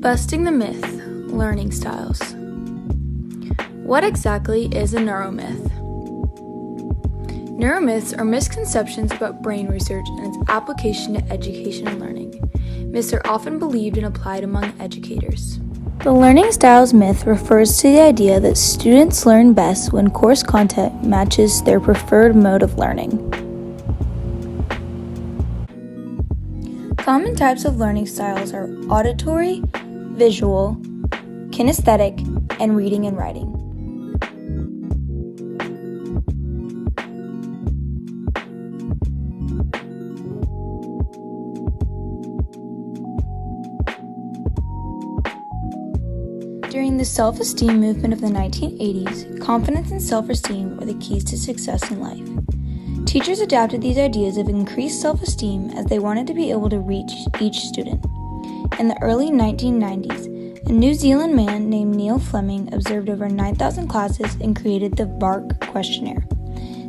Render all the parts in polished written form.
Busting the myth, learning styles. What exactly is a neuromyth? Neuromyths are misconceptions about brain research and its application to education and learning. Myths are often believed and applied among educators. The learning styles myth refers to the idea that students learn best when course content matches their preferred mode of learning. Common types of learning styles are auditory, visual, kinesthetic, and reading and writing. During the self-esteem movement of the 1980s, confidence and self-esteem were the keys to success in life. Teachers adapted these ideas of increased self-esteem as they wanted to be able to reach each student. In the early 1990s, a New Zealand man named Neil Fleming observed over 9,000 classes and created the VARK questionnaire.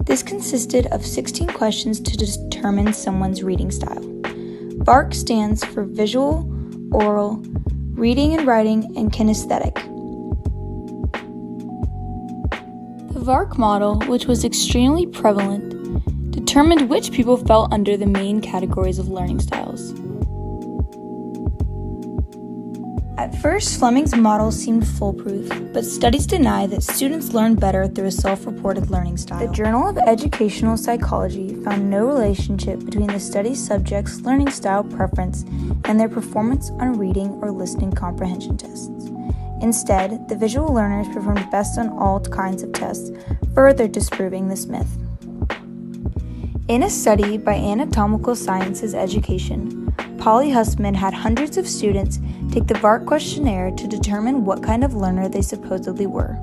This consisted of 16 questions to determine someone's reading style. VARK stands for visual, oral, reading and writing, and kinesthetic. The VARK model, which was extremely prevalent, determined which people fell under the main categories of learning styles. At first, Fleming's model seemed foolproof, but studies deny that students learn better through a self-reported learning style. The Journal of Educational Psychology found no relationship between the study subjects' learning style preference and their performance on reading or listening comprehension tests. Instead, the visual learners performed best on all kinds of tests, further disproving this myth. In a study by Anatomical Sciences Education, Polly Hussman had hundreds of students take the VARK questionnaire to determine what kind of learner they supposedly were.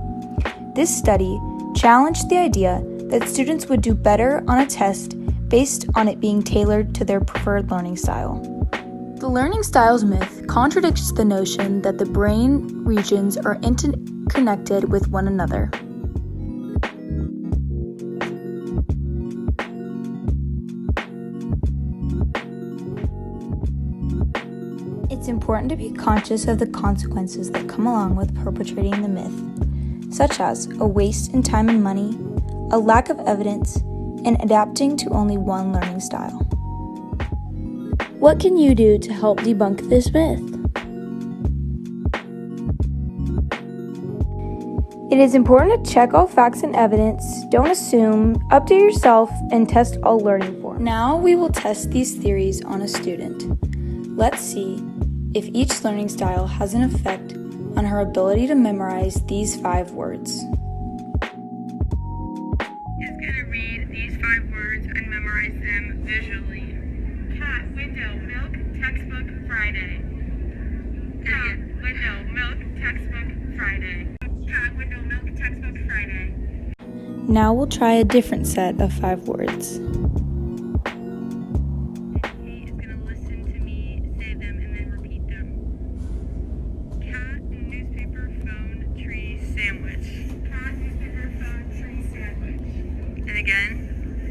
This study challenged the idea that students would do better on a test based on it being tailored to their preferred learning style. The learning styles myth contradicts the notion that the brain regions are interconnected with one another. It's important to be conscious of the consequences that come along with perpetrating the myth, such as a waste in time and money, a lack of evidence, and adapting to only one learning style. What can you do to help debunk this myth? It is important to check all facts and evidence, don't assume, update yourself, and test all learning forms. Now we will test these theories on a student. Let's see if each learning style has an effect on her ability to memorize these 5 words. Is going to read these 5 words and memorize them visually. Cat, window, milk, textbook, Friday. Cat, window, milk, textbook, Friday. Cat, window, milk, textbook, Friday. Now we'll try a different set of 5 words. He is going to listen to me say them and then repeat them. Cat, newspaper, phone, tree, sandwich. Cat, newspaper, phone, tree, sandwich. And again.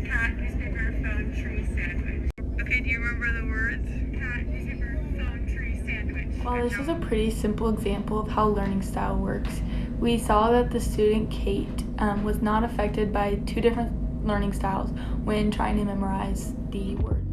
Cat, newspaper, phone, tree, sandwich. Okay, do you remember the words? Cat, newspaper, phone, tree, sandwich. While this is a pretty simple example of how learning style works, we saw that the student Kate was not affected by 2 different learning styles when trying to memorize the words.